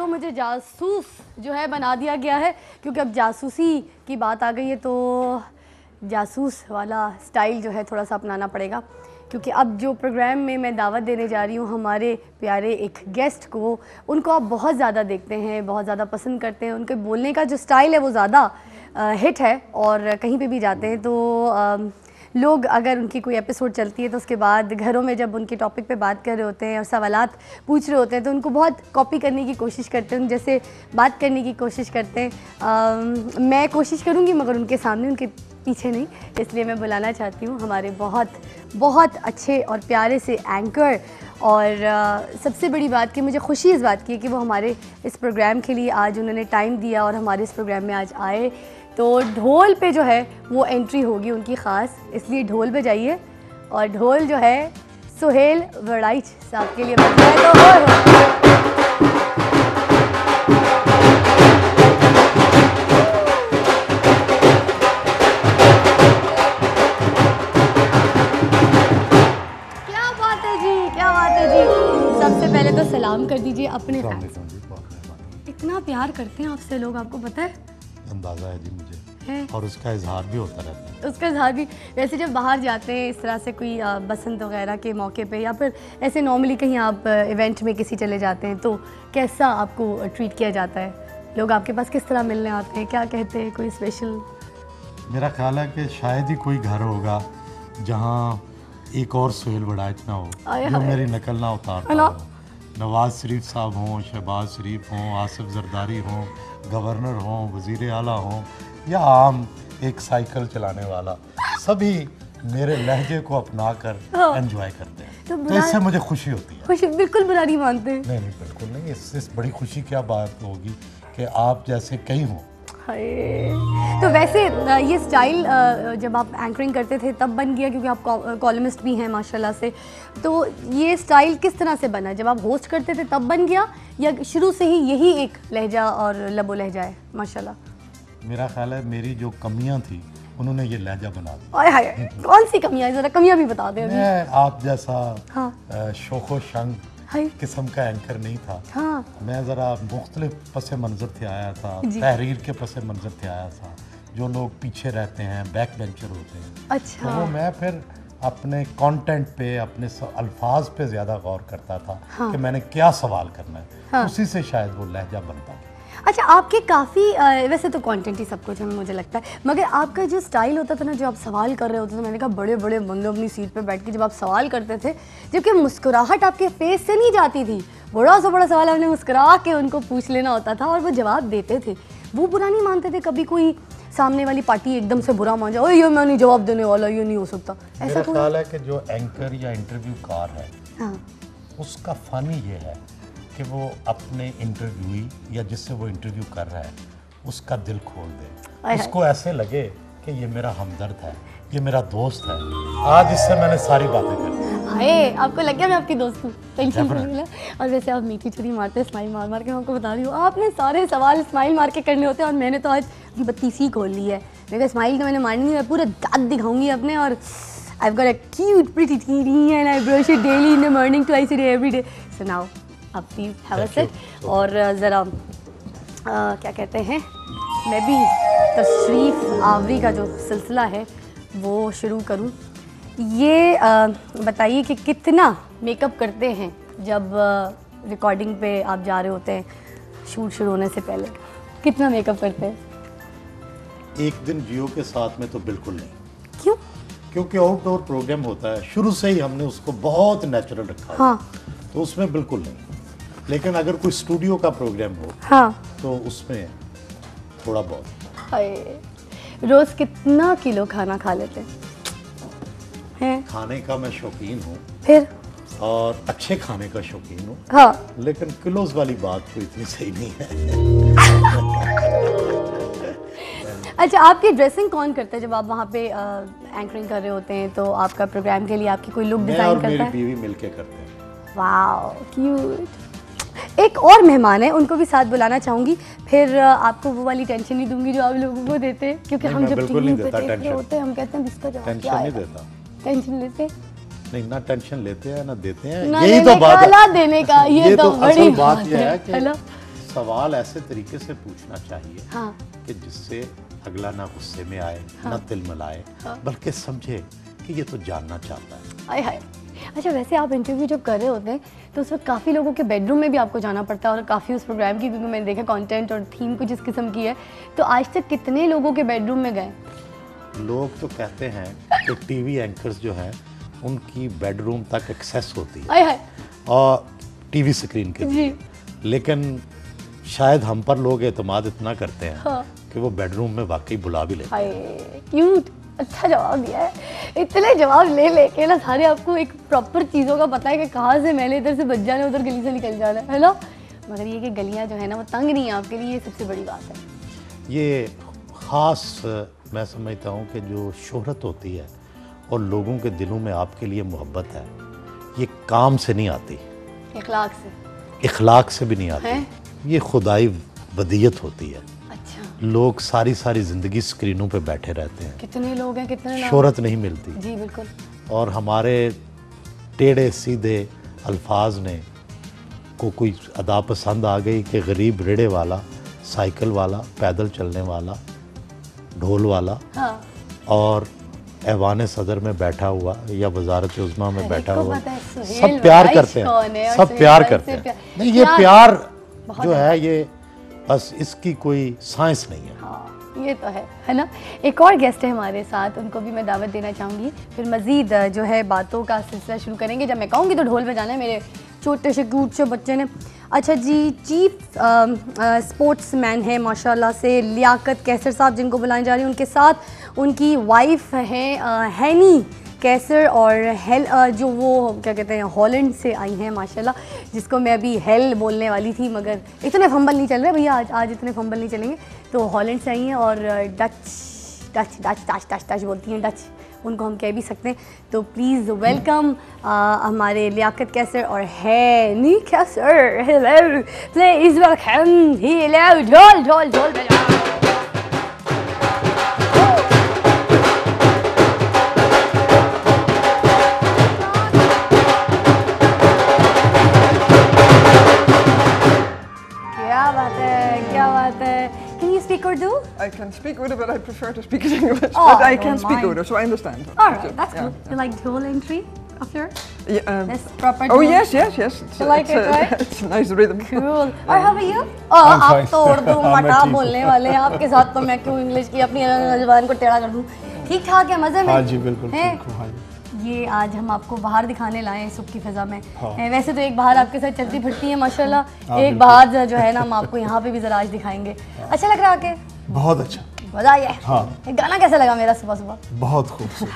मुझे जासूस जो है बना दिया गया है, क्योंकि अब जासूसी की बात आ गई है तो जासूस वाला स्टाइल जो है थोड़ा सा अपनाना पड़ेगा। क्योंकि अब जो प्रोग्राम में मैं दावत देने जा रही हूँ हमारे प्यारे एक गेस्ट को, उनको आप बहुत ज़्यादा देखते हैं, बहुत ज़्यादा पसंद करते हैं। उनके बोलने का जो स्टाइल है वो ज़्यादा हिट है और कहीं पे भी जाते हैं तो लोग अगर उनकी कोई एपिसोड चलती है तो उसके बाद घरों में जब उनके टॉपिक पे बात कर रहे होते हैं और सवालात पूछ रहे होते हैं तो उनको बहुत कॉपी करने की कोशिश करते हैं, जैसे बात करने की कोशिश करते हैं। मैं कोशिश करूँगी मगर उनके सामने, उनके पीछे नहीं। इसलिए मैं बुलाना चाहती हूँ हमारे बहुत बहुत अच्छे और प्यारे से एंकर। और सबसे बड़ी बात कि मुझे खुशी इस बात की है कि वो हमारे इस प्रोग्राम के लिए आज उन्होंने टाइम दिया और हमारे इस प्रोग्राम में आज आए। तो ढोल पे जो है वो एंट्री होगी उनकी ख़ास, इसलिए ढोल बजाइए। और ढोल जो है सुहेल वड़ाइच साहब के लिए बजाए तो क्या बात है जी, क्या बात है जी। सबसे पहले तो सलाम कर दीजिए अपने फैंस। इतना प्यार करते हैं आपसे लोग, आपको पता है? अंदाज़ा है जी मुझे है? और उसका इजहार भी होता रहता है। उसका इजहार भी वैसे जब बाहर जाते हैं इस तरह से कोई बसंत वगैरह के मौके पे या फिर ऐसे नॉर्मली कहीं आप इवेंट में किसी चले जाते हैं तो कैसा आपको ट्रीट किया जाता है? लोग आपके पास किस तरह मिलने आते हैं, क्या कहते हैं? कोई स्पेशल? मेरा ख्याल है कि शायद ही कोई घर होगा जहाँ एक और सुहेल वड़ाइच ना हो जो मेरी नकल ना उतारता हो। नवाज शरीफ साहब हों, शहबाज शरीफ हों, आसिफ जरदारी हों, गवर्नर हों, वज़ीर आला हों या आम एक साइकिल चलाने वाला, सभी मेरे लहजे को अपना कर एंजॉय करते हैं। तो इससे मुझे खुशी होती है। खुशी बिल्कुल बुरा नहीं मानते? नहीं नहीं बिल्कुल नहीं। इससे बड़ी खुशी क्या बात होगी कि आप जैसे कई हों। तो वैसे ये स्टाइल जब आप एंकरिंग करते थे तब बन गया क्योंकि आप कॉलमिस्ट भी हैं माशाल्लाह से, तो ये स्टाइल किस तरह से बना? जब आप होस्ट करते थे तब बन गया या शुरू से ही यही एक लहजा और लबो लहजा है माशाल्लाह? मेरा ख्याल है मेरी जो कमियां थी उन्होंने ये लहजा बना दिया। आय हाय, कौन सी कमियां? ज़रा कमियां भी बता दें। मैं आप जैसा हाँ। शोखो शंग किस्म का एंकर नहीं था। हाँ। मैं ज़रा मुख्तलिफ पस मंज़र से आया था, तहरीर के पस मंज़र से आया था, जो लोग पीछे रहते हैं, बैक बेंचर होते हैं। अच्छा। तो मैं फिर अपने कंटेंट पे, अपने अल्फाज पे ज़्यादा गौर करता था। हाँ। कि मैंने क्या सवाल करना है। हाँ। उसी से शायद वो लहजा बनता था। अच्छा, आपके काफ़ी वैसे तो कंटेंट ही सब कुछ है मुझे लगता है, मगर आपका जो स्टाइल होता था ना, जो आप सवाल कर रहे होते थे, मैंने कहा बड़े बड़े बंदे अपनी सीट पे बैठ के जब आप सवाल करते थे, जबकि मुस्कुराहट आपके फेस से नहीं जाती थी, बड़ा सा बड़ा सवाल आपने मुस्कुरा के उनको पूछ लेना होता था और वो जवाब देते थे। वो बुरा नहीं मानते थे कभी? कोई सामने वाली पार्टी एकदम से बुरा मान जाए, ये मैं नहीं जवाब देने वाला, ये नहीं हो सकता, ऐसा ख्याल है कि जो एंकर या इंटरव्यू कार है, हाँ। उसका फन ये है कि वो अपने इंटरव्यूई या जिससे वो इंटरव्यू कर रहा है उसका दिल खोल दे, उसको ऐसे लगे कि ये मेरा हमदर्द है, ये मेरा दोस्त है। आज इससे मैंने सारी बातें कर दी। हाय, आपको लग गया मैं आपकी दोस्त हूँ, टेंशन नहीं मिला। और वैसे आप मीठी छुरी मारते हैं, स्माइल मार मार के। मैं आपको बता रही हूँ आपने सारे सवाल स्माइल मार के करने होते हैं और मैंने तो आज ये बत्तीसी खोल ली है। मेरे स्माइल तो मैंने मारनी नहीं, मैं पूरा दांत दिखाऊंगी अपने। और I've got a cute pretty teeth and I brush it daily in the morning, twice a day, every day. So now आप प्लीज़ हैव अ सिट और ज़रा क्या कहते हैं, मैं भी तशरीफ़ आवरी का जो सिलसिला है वो शुरू करूं। ये बताइए कि कितना मेकअप करते हैं जब रिकॉर्डिंग पे आप जा रहे होते हैं, शूट शुरू होने से पहले कितना मेकअप करते हैं? एक दिन जियो के साथ में तो बिल्कुल नहीं। क्यों? क्योंकि आउटडोर प्रोग्राम होता है, शुरू से ही हमने उसको बहुत नेचुरल रखा। हाँ। तो उसमें बिल्कुल नहीं। लेकिन अगर कोई स्टूडियो का प्रोग्राम हो, हाँ, तो उसमें थोड़ा बहुत। रोज कितना किलो खाना खा लेते हैं? खाने का मैं शौकीन हूँ, फिर और अच्छे खाने का शौकीन हूँ। हाँ। लेकिन किलोज वाली बात तो इतनी सही नहीं है। अच्छा, आपकी ड्रेसिंग कौन करता है जब आप वहाँ पे एंकरिंग कर रहे होते हैं? तो आपका प्रोग्राम के लिए आपकी कोई लुक डिजाइन करता है? मेरी बीवी मिलके करते हैं। Wow, cute. एक और मेहमान है, उनको भी साथ बुलाना चाहूँगी, फिर आपको वो वाली टेंशन नहीं दूंगी जो आप लोगों को देते हैं, क्योंकि हम जब टीवी पे देख रहे होते हैं हम कहते हैं इसका जवाब क्या है। टेंशन लेते नहीं, ना टेंशन लेते हैं ना देते हैं, यही तो बात है देने का। ये तो बड़ी बात है कि सवाल ऐसे तरीके से पूछना चाहिए हाँ कि जिससे अगला ना गुस्से में आए, हाँ। ना तिलमिलाए, हाँ। बल्कि समझे कि ये तो जानना चाहता है। आय हाय। अच्छा, वैसे आप इंटरव्यू जब कर रहे होते हैं तो उस वक्त काफ़ी लोगों के बेडरूम में भी आपको जाना पड़ता है, और काफ़ी उस प्रोग्राम की, क्योंकि मैंने देखा कंटेंट और थीम कुछ इस किस्म की है, तो आज तक कितने लोगों के बेडरूम में गए? लोग तो कहते हैं कि टीवी एंकर्स जो हैं उनकी बेडरूम तक एक्सेस होती है आय हाय। और टीवी स्क्रीन के जी। लेकिन शायद हम पर लोग एतमाद इतना करते हैं हाँ। कि वो बेडरूम में वाकई बुला भी लेते हैं। हाय क्यूट, अच्छा जवाब दिया है। इतने जवाब ले लेके ना सारे आपको एक प्रॉपर चीज़ों का पता है कि कहाँ से मैंने इधर से बच जाना है, उधर गली से निकल जाना है ना। मगर ये कि गलियाँ जो है ना वो तंग नहीं है आपके लिए, ये सबसे बड़ी बात है। ये ख़ास मैं समझता हूँ कि जो शोहरत होती है और लोगों के दिलों में आपके लिए मोहब्बत है, ये काम से नहीं आती, इखलाक से, इखलाक से भी नहीं आती हैं? ये खुदाई वदियत होती है। अच्छा, लोग सारी सारी ज़िंदगी स्क्रीनों पे बैठे रहते हैं, कितने लोग हैं, कितने लोग? शोहरत नहीं मिलती, जी बिल्कुल। और हमारे टेढ़े सीधे अल्फाज ने को कोई अदा पसंद आ गई कि गरीब रेड़े वाला, साइकिल वाला, पैदल चलने वाला, ढोल वाला, हाँ। और ऐवान सदर में बैठा हुआ या वजारत उज़्मा में बैठा को हुआ, पता है सुहेल सब प्यार भाई करते कौन है हैं, और सब सुहेल प्यार भाई करते से हैं। प्यार- नहीं, ये प्यार प्यार बहुत जो है। है ये बस इसकी कोई साइंस नहीं है। हाँ, ये तो है ना। एक और गेस्ट है हमारे साथ, उनको भी मैं दावत देना चाहूँगी, फिर मज़ीद जो है बातों का सिलसिला शुरू करेंगे। जब मैं कहूँगी तो ढोल बजाना है, मेरे छोटे से क्यूट से बच्चे ने। अच्छा जी, चीफ स्पोर्ट्समैन है माशाल्लाह से लियाकत कैसर साहब, जिनको बुलाने जा रही हूँ। उनके साथ उनकी वाइफ हैं हैनी कैसर, और जो वो क्या कहते हैं हॉलैंड से आई हैं माशाल्लाह, जिसको मैं अभी हेल बोलने वाली थी, मगर इतने फंबल नहीं चल रहे भैया, आज इतने फंबल नहीं चलेंगे। तो हॉलैंड से आई हैं और डच बोलती हैं, डच उनको हम कह भी सकते हैं। तो प्लीज़ वेलकम हमारे लियाकत कैसर और Hani Qaiser. Hello, please welcome. Hello, ढोल ढोल ढोल बजाओ। क्या बात है। Can you speak Urdu? I can speak Urdu, but I prefer to speak in English. Oh, but I don't can speak mind. Urdu, so I understand. All right, that's Yeah. cool. You like dual entry of your? Yeah, This proper oh dual? yes, yes, yes. It's, You like it, right? It's a nice rhythm. Cool. और how are you? आप तो उर्दू मटा बोलने वाले हैं, आपके साथ तो मैं क्यों इंग्लिश की अपनी ज़बान को टेढ़ा कर दूँ। ठीक ठाक है, मज़े में? हाँ जी, बिल्कुल हैं? ठीक हूँ, हाँ जी। ये आज हम आपको बाहर दिखाने लाए हैं सुबह की फ़िज़ा में। हाँ। वैसे तो एक बाहर आपके साथ चलती फिरती है माशाल्लाह, हाँ, एक बाहर जो है ना हम आपको यहाँ पे भी ज़रा आज दिखाएंगे। अच्छा लग रहा है आके? बहुत अच्छा, मज़ा आया? हाँ। ये गाना कैसा लगा मेरा सुबह सुबह? बहुत खूबसूरत।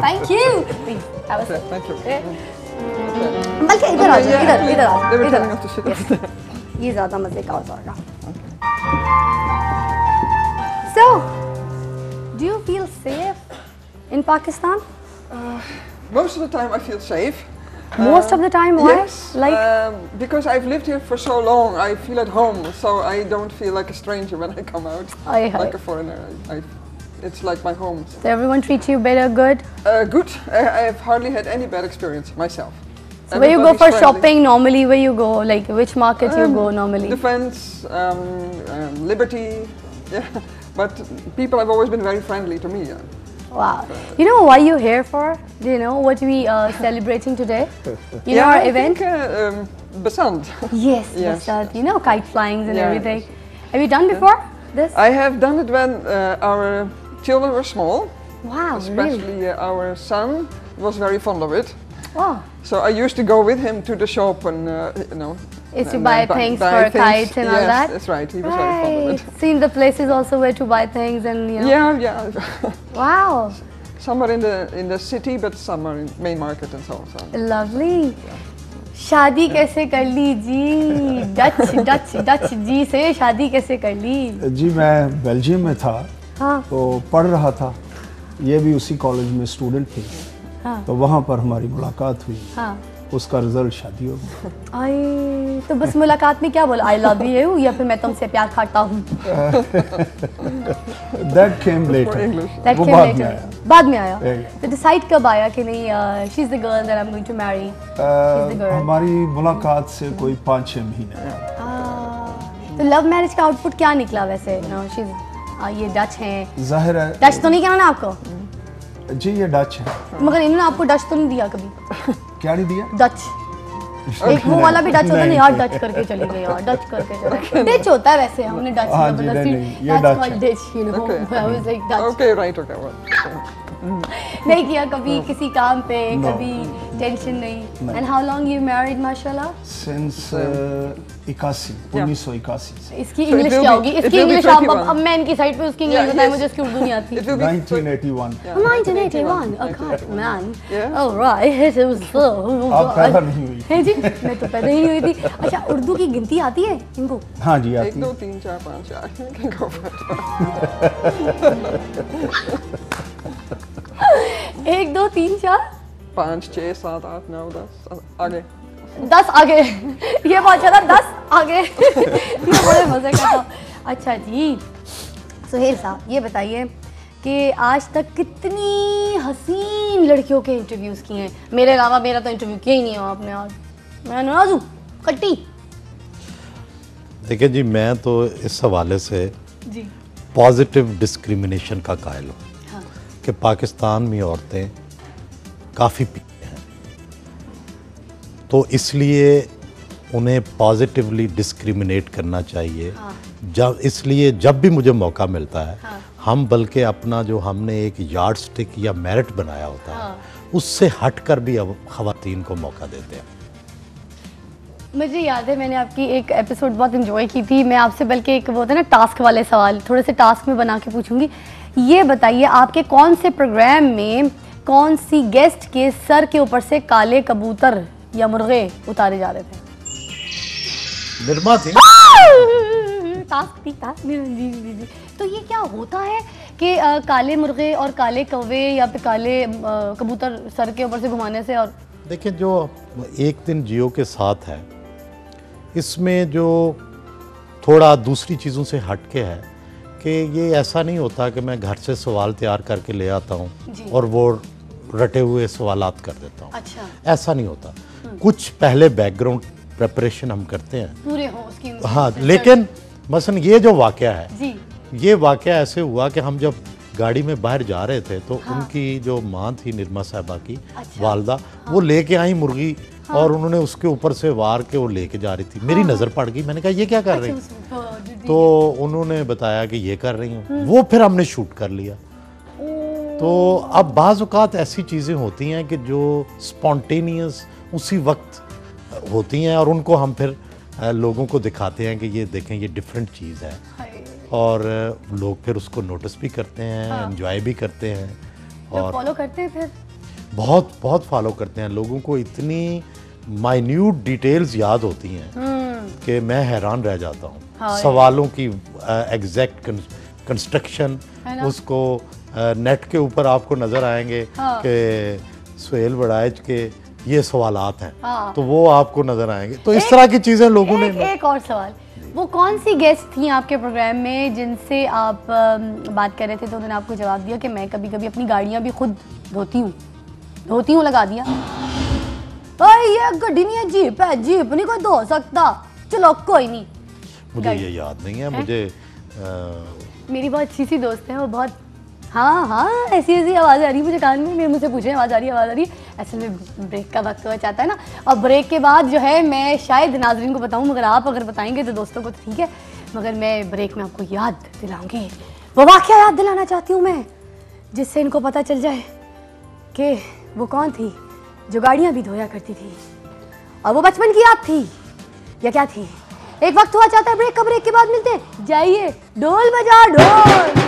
Thank you. Please have a Thank you. बल्कि इधर आ जाओ, इधर आ They were जाओ, telling us to sit इधर। up there. ये ज़्यादा मज़े का होगा। So, do you feel safe in Pakistan? Most of the time I feel safe. Most of the time, why? Yes, Like, because I've lived here for so long, I feel at home, so I don't feel like a stranger when I come out, Aye, aye. like a foreigner. It's like my home. so everyone treats you better, good. Good. I've hardly had any bad experience myself. So where you go Everybody's for friendly. shopping normally? Where you go? Like which market you go normally? Defense, Liberty, yeah. But people have always been very friendly to me. Yeah. Wow. You know why you're here for? Do you know what we celebrating today? You know our I event? think, Basant. Yes, Yes, that, you know, kite flyings and Yeah, everything. yes. Have you done before this? I have done it when our children were small, Wow, really? especially our son was very fond of it. Wow. So I used to go with him to the shop and, Is to and buy then things buy for things. kites and all Yes, that? that's right. He was very fond of Right. it. Seen the places also where to buy things and, you know. Yeah, yeah. Wow. Some are in the city, but some are in main market and so on. Lovely. शादी कैसे कर ली जी? Dutch जी से शादी कैसे कर ली? जी मैं Belgium में था, हाँ तो पढ़ रहा था, ये भी उसी कॉलेज में स्टूडेंट थी, हाँ तो वहाँ पर हमारी मुलाकात हुई, हाँ। उसका रिजल्ट शादी हो गया। आई तो बस मुलाकात में क्या बोला? आई लव यू या फिर मैं तुमसे प्यार करता हूँ? That came For later. English. That वो came बाद later. में आया। बाद में आया। Yeah. तो डिसाइड कब आया कि नहीं she is the girl that I am going to marry? She's the girl. हमारी मुलाकात से कोई 5-6 महीने तो लव मैरिज का आउटपुट क्या निकला वैसे? ये डच हैं, जाहिर है डच तो नहीं कहना ना आपको? जी ये डच है। मगर इन्होंने आपको डच तो नहीं दिया कभी? क्या नहीं दिया? डच एक वो वाला भी डच होता है ना यार, डच करके चले गए यार, डच करके चले गए। डच होता है वैसे, हमने डच हाँ जी, नहीं, ये डच है। Dutch, you know, I was like Dutch। Okay, right, okay, well. नहीं किया कभी किसी काम पे? कभी टेंशन नहीं? And how long you married माशाल्लाह? सिंस 1981 से। इसकी So it इंग्लिश will क्या be- होगी? it इसकी will be इंग्लिश अब मैं इनकी साइड पे उसकी इंग्लिश Yeah, बताएं, yes. मुझे उसकी उर्दू नहीं आती। It will be 1981। 1981, oh god man, Yeah. oh right, it was so आप पैदा नहीं हुई। है जी, मैं तो पैदा ही नहीं हुई थी। अच्छा, उर्दू की गिनती आती है इनको? हाँ जी 1, आती 2, है। 3, 4, 5, 6 You can go for it. 1 2 3 4 5, 6, 7, 8, 9, 10 आगे 10 आगे। ये बहुत अच्छा था, 10 आगे। ये बड़े मजे का था। अच्छा जी, सुहेल साहब ये बताइए कि आज तक कितनी हसीन लड़कियों के इंटरव्यूज़ किए हैं? मेरे अलावा मेरा तो इंटरव्यू किया ही नहीं हो आपने आज। मैं नाराज़ हूँ कट्टी। देखिए जी, मैं तो इस हवाले से जी पॉजिटिव डिस्क्रिमिनेशन का कायल हूँ हाँ। कि पाकिस्तान में औरतें काफ़ी पीछे हैं, तो इसलिए उन्हें पॉजिटिवली डिस्क्रिमिनेट करना चाहिए। हाँ। इसलिए जब भी मुझे मौका मिलता है हाँ। हम बल्कि अपना जो हमने एक यार्ड स्टिक या मेरिट बनाया होता है हाँ। उससे हट कर भी अब ख़वातीन को मौका देते हैं। मुझे याद है मैंने आपकी एक एपिसोड बहुत इन्जॉय की थी। मैं आपसे बल्कि एक वो होता है ना टास्क वाले सवाल, थोड़े से टास्क में बना के पूछूंगी। ये बताइए आपके कौन से प्रोग्राम में कौन सी गेस्ट के सर के ऊपर से काले कबूतर या मुर्गे उतारे जा रहे थे? निर्मा थी। टास्क थी, टास्क जी जी जी। तो ये क्या होता है कि काले मुर्गे और काले कौवे या फिर काले कबूतर सर के ऊपर से घुमाने से? और देखिए, जो एक दिन जियो के साथ है, इसमें जो थोड़ा दूसरी चीज़ों से हटके है कि ये ऐसा नहीं होता कि मैं घर से सवाल तैयार करके ले आता हूँ और वो रटे हुए सवालात कर देता हूँ। अच्छा, ऐसा नहीं होता। कुछ पहले बैकग्राउंड प्रेपरेशन हम करते हैं। पूरे हो उसकी। हाँ, लेकिन मसलन ये जो वाक़या है, जी ये वाक़या ऐसे हुआ कि हम जब गाड़ी में बाहर जा रहे थे तो उनकी जो माँ थी निर्मा साहिबा की अच्छा। वालदा, वो लेके आई मुर्गी और उन्होंने उसके ऊपर से वार के वो लेके जा रही थी। मेरी नज़र पड़ गई, मैंने कहा ये क्या कर रही है? तो उन्होंने बताया कि ये कर रही हूँ। वो फिर हमने शूट कर लिया। तो अब बाज़ औक़ात ऐसी चीज़ें होती हैं कि जो स्पॉन्टेनियस उसी वक्त होती हैं और उनको हम फिर लोगों को दिखाते हैं कि ये देखें, ये डिफरेंट चीज़ है, और लोग फिर उसको नोटिस भी करते हैं, एंजॉय भी करते हैं और फॉलो करते हैं फिर। बहुत बहुत फॉलो करते हैं। लोगों को इतनी माइन्यूट डिटेल्स याद होती हैं कि मैं हैरान रह जाता हूँ। हाँ, सवालों की एग्जैक्ट कंस्ट्रक्शन, उसको नेट के ऊपर आपको नज़र आएंगे कि सुहेल बड़ाइच के ये सवालात हैं, तो वो आपको नज़र आएंगे। तो इस तरह की चीज़ें लोगों ने। एक और सवाल, वो कौन सी गेस्ट थी आपके प्रोग्राम में जिनसे आप बात कर रहे थे तो उन्होंने आपको जवाब दिया कि मैं कभी कभी अपनी गाड़ियाँ भी खुद धोती हूँ लगा दिया? भाई ये गड्डी नहीं है, जीप है, जीप नहीं कोई धो सकता। चलो कोई नहीं, मुझे ये याद नहीं है। मुझे मेरी बहुत अच्छी सी दोस्त है, वो बहुत हाँ ऐसी आवाज़ आ रही है मुझे कान में, मेरे मुझसे पूछे आवाज़ आ रही है। असल में ब्रेक का वक्त हो जाता है ना, और ब्रेक के बाद जो है मैं शायद नाजरीन को बताऊं, मगर आप अगर बताएंगे तो दोस्तों को तो ठीक है, मगर मैं ब्रेक में आपको याद दिलाऊंगी। वो वाक़या याद दिलाना चाहती हूँ मैं, जिससे इनको पता चल जाए कि वो कौन थी जो गाड़ियाँ भी धोया करती थी, और वो बचपन की याद थी या क्या थी। एक वक्त हुआ चाहता है ब्रेक का, ब्रेक के बाद मिलते हैं। जाइए ढोल बजा ढोल।